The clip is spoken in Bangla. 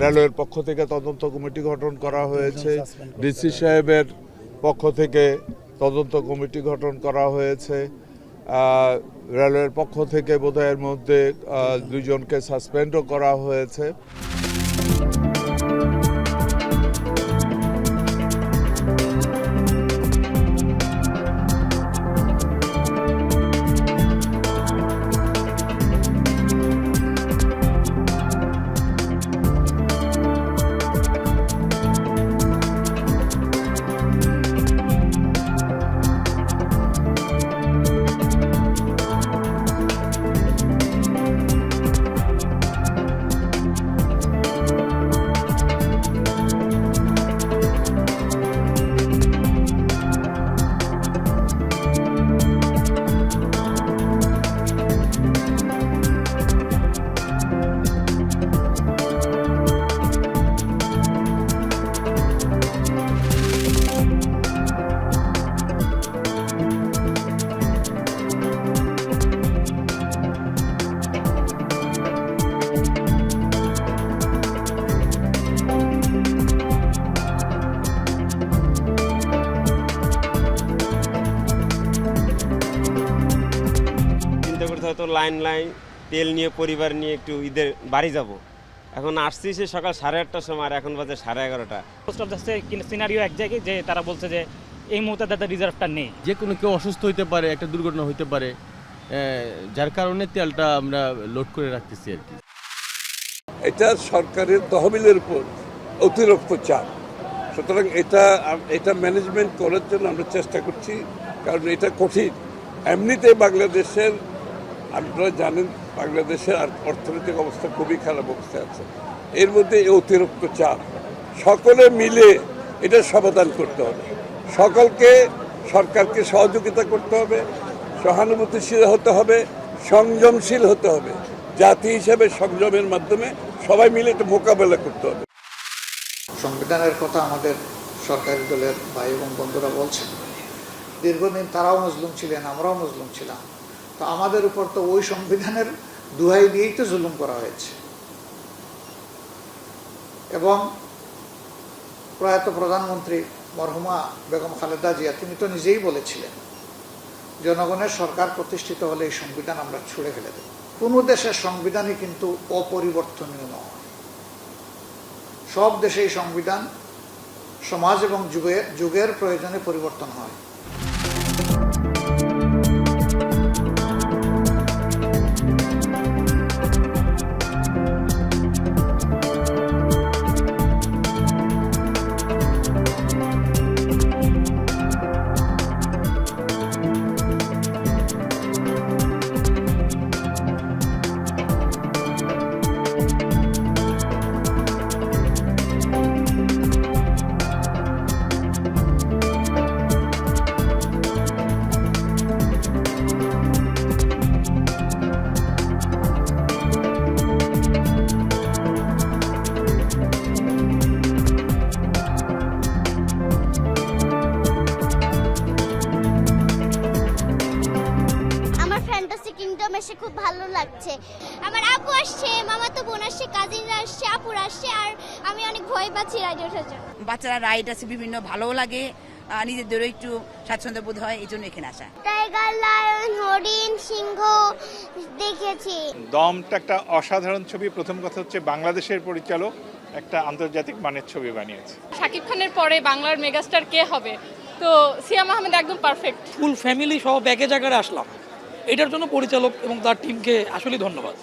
রেলওয়ের পক্ষ থেকে তদন্ত কমিটি গঠন করা হয়েছে, ডিসি সাহেবের পক্ষ থেকে তদন্ত কমিটি গঠন করা হয়েছে, রেলওয়ের পক্ষ থেকে বোধহয় এর মধ্যে দুজনকে সাসপেন্ডও করা হয়েছে। হয়তো লাইন তেল নিয়ে পরিবার নিয়ে একটু ঈদের বাড়ি যাব, এখন আসছি সে সকাল 8:30টার সময় আর এখন বাজে 11:30। পোস্ট অফ সিনারিও এক জায়গায় যে তারা বলছে যে এই মুহূর্তে তাদের রিজার্ভটা নেই, যে কোনো কেউ অসুস্থ হতে পারে, একটা দুর্ঘটনা হতে পারে, যার কারণে তেলটা আমরা লোড করে রাখতেছি আর কি। এটা সরকারের তহবিলের উপর অতিরিক্ত চাপ, সুতরাং এটা ম্যানেজমেন্ট করার জন্য আমরা চেষ্টা করছি, কারণ এটা কঠিন। এমনিতে বাংলাদেশের, আপনারা জানেন বাংলাদেশের অর্থনৈতিক অবস্থা খুবই খারাপ অবস্থায় আছে, এর মধ্যে এই অতিরিক্ত চাপ সকলে মিলে এটা সমাধান করতে হবে। সকলকে, সরকারকে সহযোগিতা করতে হবে, সহানুভূতিশীল হতে হবে, সংযমশীল হতে হবে। জাতি হিসেবে সংযমের মাধ্যমে সবাই মিলে এটা মোকাবেলা করতে হবে। সংবিধানের কথা আমাদের সরকারি দলের ভাই এবং বন্ধুরা বলছেন, দীর্ঘদিন তারাও মজলুম ছিলেন, আমরাও মজলুম ছিলাম, তো আমাদের উপর তো ওই সংবিধানের দুহাই দিয়েই তো জুলুম করা হয়েছে। এবং প্রয়াত প্রধানমন্ত্রী মরহুমা বেগম খালেদা জিয়া তিনি তো নিজেই বলেছিলেন, জনগণের সরকার প্রতিষ্ঠিত হলে এই সংবিধান আমরা ছুঁড়ে ফেলে দেব। কোনো দেশের সংবিধানই কিন্তু অপরিবর্তনীয় নয়, সব দেশেই সংবিধান সমাজ এবং যুগের প্রয়োজনে পরিবর্তন হয়। এসে খুব ভালো লাগছে। আমার আপু আসছে, মামাতো বোন আসছে, কাজিনরা আসছে, আপুরা আসছে, আর আমি অনেক ভয় পাচ্ছি রাইডে ওঠার জন্য। বাচ্চারা রাইড আছে বিভিন্ন, ভালোও লাগে, নিজেদেরও একটু স্বাচ্ছন্দ্য বোধ হয়, এই জন্য এখানে আসা। টাইগার, লায়ন, হরিণ, সিংহ দেখেছি। দমটা একটা অসাধারণ ছবি। প্রথম কথা হচ্ছে বাংলাদেশের পরিচালক একটা আন্তর্জাতিক মানের ছবি বানিয়েছে। শাকিব খানের পরে বাংলার মেগাস্টার কে হবে, তো সিয়াম আহমেদ একদম পারফেক্ট। ফুল ফ্যামিলি সহ ব্যাগে জায়গায় আসলাম, এটার জন্য পরিচালক এবং তার টিমকে আসলে ধন্যবাদ।